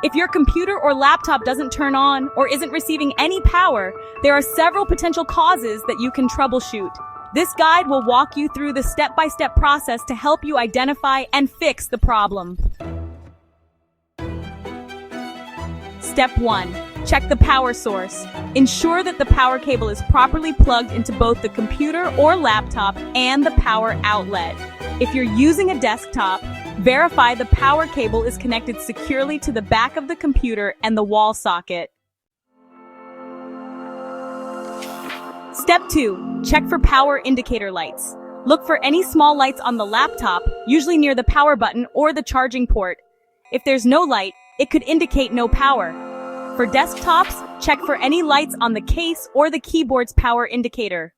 If your computer or laptop doesn't turn on or isn't receiving any power, there are several potential causes that you can troubleshoot. This guide will walk you through the step-by-step process to help you identify and fix the problem. Step 1. Check the power source. Ensure that the power cable is properly plugged into both the computer or laptop and the power outlet. If you're using a desktop, verify the power cable is connected securely to the back of the computer and the wall socket. Step 2. Check for power indicator lights. Look for any small lights on the laptop, usually near the power button or the charging port. If there's no light, it could indicate no power. For desktops, check for any lights on the case or the keyboard's power indicator.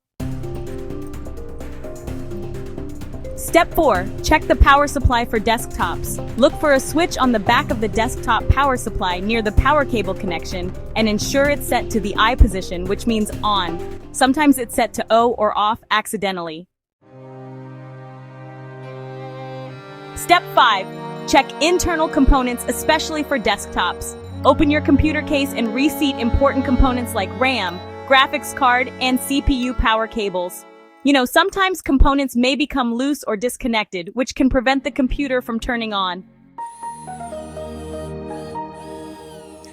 Step 4. Check the power supply for desktops. Look for a switch on the back of the desktop power supply near the power cable connection and ensure it's set to the I position, which means on. Sometimes it's set to O or off accidentally. Step 5. Check internal components, especially for desktops. Open your computer case and reseat important components like RAM, graphics card, and CPU power cables. Sometimes components may become loose or disconnected, which can prevent the computer from turning on.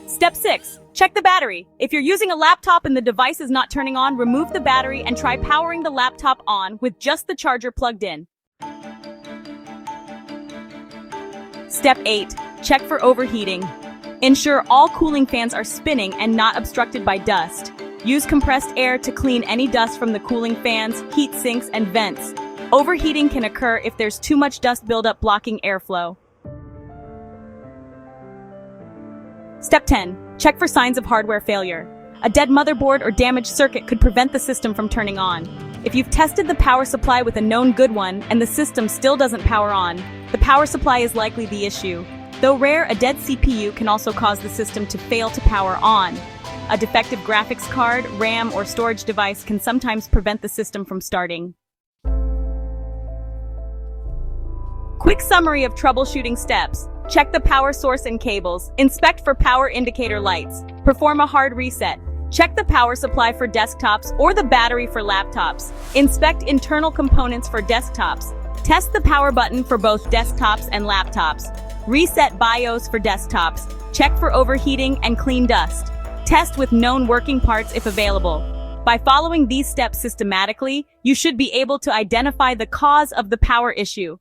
Step 6. Check the battery. If you're using a laptop and the device is not turning on, remove the battery and try powering the laptop on with just the charger plugged in. Step 8. Check for overheating. Ensure all cooling fans are spinning and not obstructed by dust. Use compressed air to clean any dust from the cooling fans, heat sinks, and vents. Overheating can occur if there's too much dust buildup blocking airflow. Step 10. Check for signs of hardware failure. A dead motherboard or damaged circuit could prevent the system from turning on. If you've tested the power supply with a known good one and the system still doesn't power on, the power supply is likely the issue. Though rare, a dead CPU can also cause the system to fail to power on. A defective graphics card, RAM, or storage device can sometimes prevent the system from starting. Quick summary of troubleshooting steps. Check the power source and cables. Inspect for power indicator lights. Perform a hard reset. Check the power supply for desktops or the battery for laptops. Inspect internal components for desktops. Test the power button for both desktops and laptops. Reset BIOS for desktops. Check for overheating and clean dust. Test with known working parts if available. By following these steps systematically, you should be able to identify the cause of the power issue.